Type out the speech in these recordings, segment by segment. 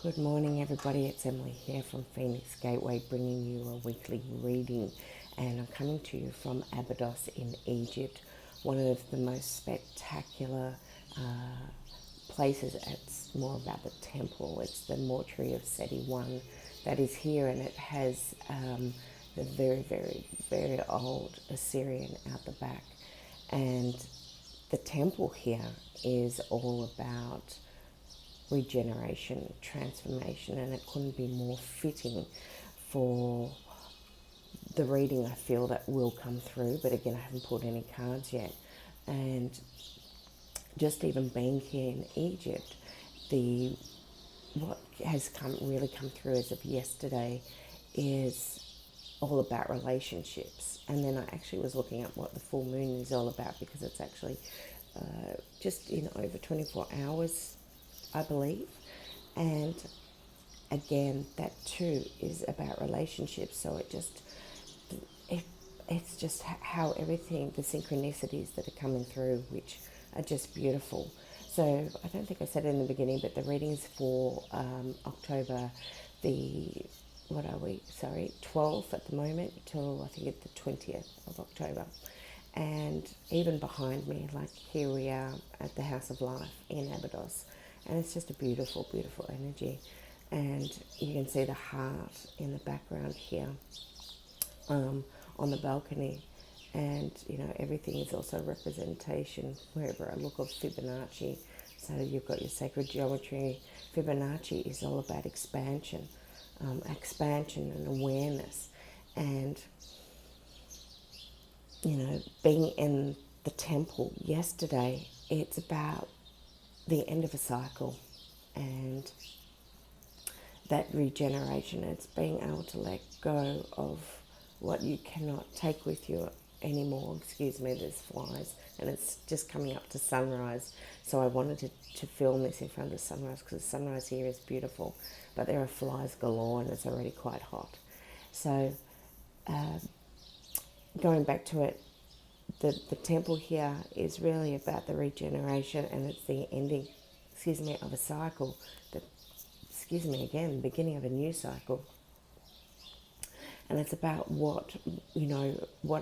Good morning, everybody. It's Emily here from Phoenix Gateway, bringing you a weekly reading. And I'm coming to you from Abydos in Egypt, one of the most spectacular places. It's more about the temple. It's the mortuary of Seti I that is here, and it has the very, very, very old Assyrian out the back. And the temple here is all about regeneration, transformation, and it couldn't be more fitting for the reading I feel that will come through. But again, I haven't pulled any cards yet. And just even being here in Egypt, the what has really come through as of yesterday is all about relationships. And then I actually was looking at what the full moon is all about, because it's actually just in over 24 hours, I believe. And again, that too is about relationships. So it's just how everything, the synchronicities that are coming through, which are just beautiful. So I don't think I said it in the beginning, but the readings for October, what are we? Sorry, 12th at the moment, till I think it's the 20th of October. And even behind me, like here we are at the House of Life in Abydos. And it's just a beautiful, beautiful energy. And you can see the heart in the background here on the balcony. And, everything is also a representation, wherever I look, of Fibonacci. So you've got your sacred geometry. Fibonacci is all about expansion, expansion and awareness. And, being in the temple yesterday, it's about the end of a cycle and that regeneration. It's being able to let go of what you cannot take with you anymore. Excuse me, there's flies, and it's just coming up to sunrise. So I wanted to film this in front of the sunrise, because the sunrise here is beautiful, but there are flies galore and it's already quite hot. So going back to it, the temple here is really about the regeneration, and it's the ending, of a cycle. Beginning of a new cycle. And it's about what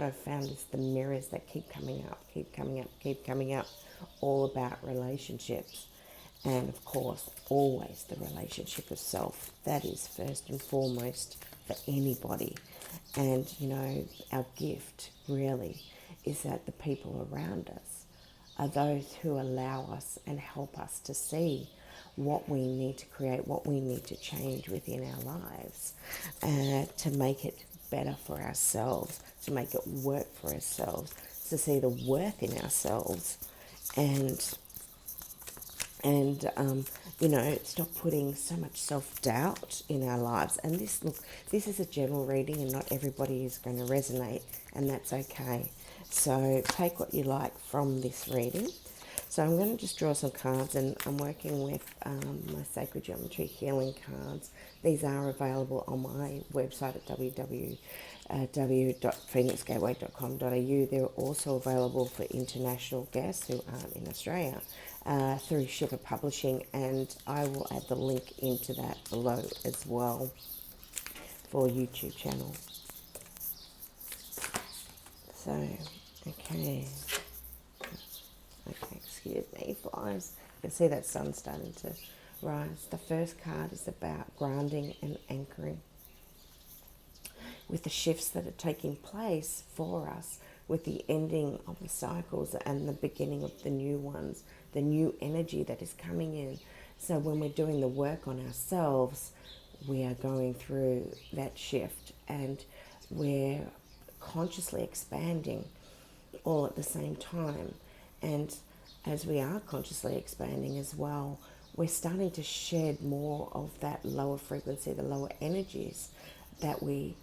I've found is the mirrors that keep coming up, keep coming up, all about relationships. And of course, always the relationship of self. That is first and foremost for anybody. And, our gift really is that the people around us are those who allow us and help us to see what we need to create, what we need to change within our lives, to make it better for ourselves, to make it work for ourselves, to see the worth in ourselves, and stop putting so much self-doubt in our lives. And this is a general reading, and not everybody is going to resonate, and that's okay. So take what you like from this reading. So I'm going to just draw some cards, and I'm working with my Sacred Geometry Healing cards. These are available on my website at www.phoenixgateway.com.au. They're also available for international guests who aren't in Australia through Shiver Publishing, and I will add the link into that below as well for YouTube channel. So, okay, excuse me, flies. You can see that sun starting to rise. The first card is about grounding and anchoring. With the shifts that are taking place for us, with the ending of the cycles and the beginning of the new ones, the new energy that is coming in. So when we're doing the work on ourselves, we are going through that shift, and we're consciously expanding all at the same time. And as we are consciously expanding as well, we're starting to shed more of that lower frequency, the lower energies that we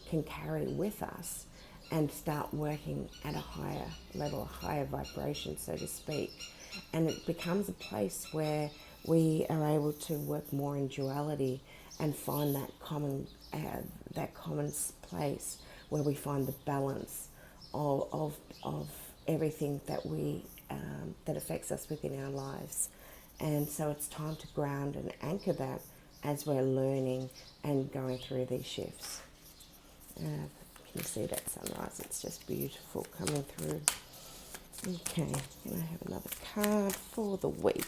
can carry with us, and start working at a higher level, a higher vibration, so to speak. And it becomes a place where we are able to work more in duality and find that common place where we find the balance of everything that that affects us within our lives. And so it's time to ground and anchor that as we're learning and going through these shifts. Can you see that sunrise? It's just beautiful coming through. Okay, can I have another card for the week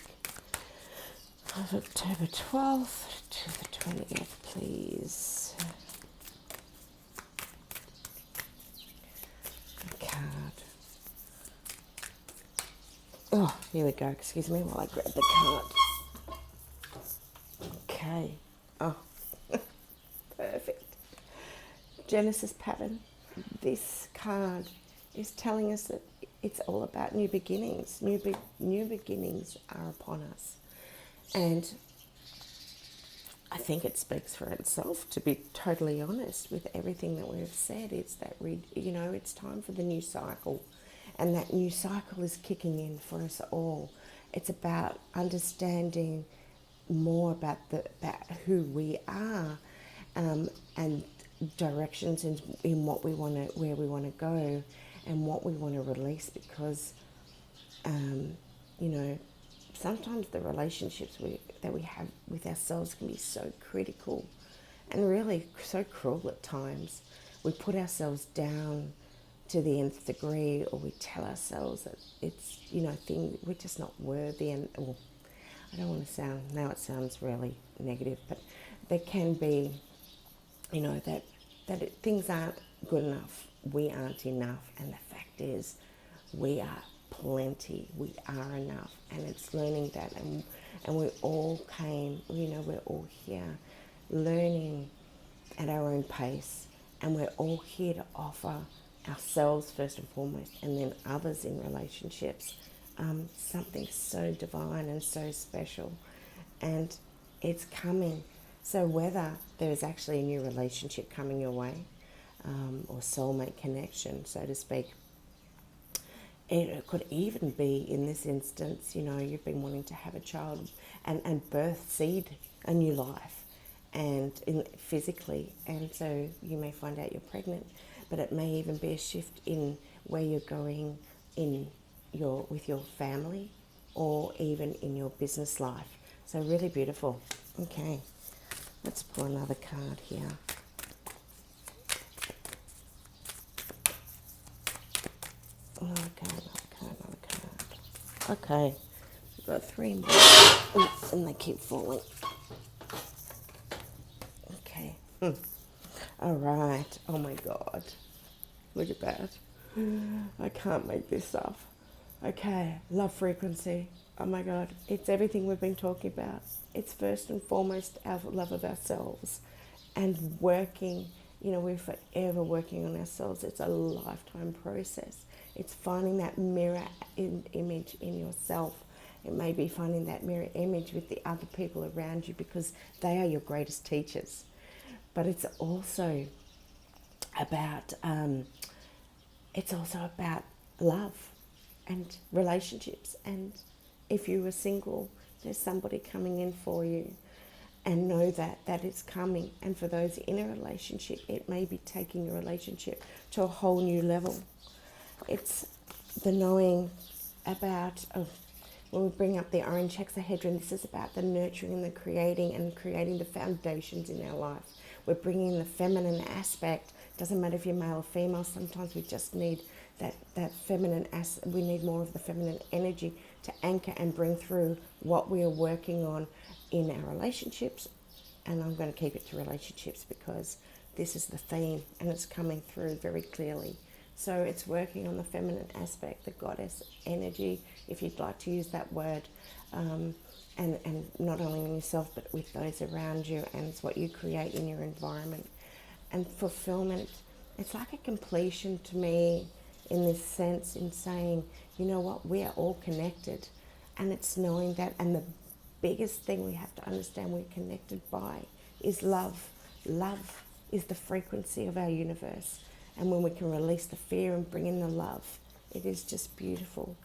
of October 12th to the 20th, please? A card. Oh, here we go. Excuse me while I grab the card. Okay. Oh, perfect. Genesis pattern. This card is telling us that it's all about new beginnings. New beginnings are upon us. And I think it speaks for itself, to be totally honest with everything that we've said. It's that, it's time for the new cycle. And that new cycle is kicking in for us all. It's about understanding more about who we are, and directions in what we want to, where we want to go, and what we want to release. Because, sometimes the relationships that we have with ourselves can be so critical, and really so cruel at times. We put ourselves down to the nth degree, or we tell ourselves that it's, we're just not worthy. And I don't want to sound, now it sounds really negative, but there can be, things aren't good enough. We aren't enough. And the fact is, we are plenty. We are enough. And it's learning that. And we all came, we're all here learning at our own pace. And we're all here to offer ourselves first and foremost, and then others in relationships, something so divine and so special. And it's coming. So whether there's actually a new relationship coming your way, or soulmate connection, so to speak, it could even be, in this instance, you've been wanting to have a child and birth seed a new life, and physically, and so you may find out you're pregnant. But it may even be a shift in where you're going with your family, or even in your business life. So really beautiful. Okay, let's pull another card here. Another card. Okay, we've got 3 more. Oops, and they keep falling. Okay. All right. Oh my God. Look at that. I can't make this up. Okay. Love frequency. Oh my God. It's everything we've been talking about. It's first and foremost our love of ourselves, and working, we're forever working on ourselves. It's a lifetime process. It's finding that mirror image in yourself. It may be finding that mirror image with the other people around you, because they are your greatest teachers. But it's also about love and relationships. And if you are single, there's somebody coming in for you, and know that it's coming. And for those in a relationship, it may be taking your relationship to a whole new level. It's the knowing about, when we bring up the orange hexahedron, this is about the nurturing, the creating, and creating the foundations in our life. We're bringing the feminine aspect. Doesn't matter if you're male or female. Sometimes we just need that feminine we need more of the feminine energy to anchor and bring through what we are working on in our relationships. And I'm going to keep it to relationships, because this is the theme, and it's coming through very clearly. So it's working on the feminine aspect, the goddess energy, if you'd like to use that word, and not only in yourself, but with those around you, and it's what you create in your environment. And fulfillment, it's like a completion to me, in this sense, in saying, you know what, we are all connected. And it's knowing that, and the biggest thing we have to understand we're connected by is love. Love is the frequency of our universe. And when we can release the fear and bring in the love, it is just beautiful.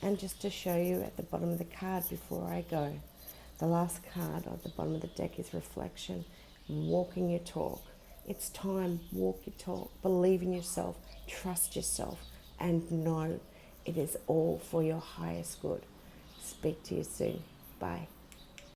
And just to show you at the bottom of the card before I go, the last card at the bottom of the deck is reflection, walking your talk. It's time, walk your talk, believe in yourself, trust yourself, and know it is all for your highest good. Speak to you soon. Bye.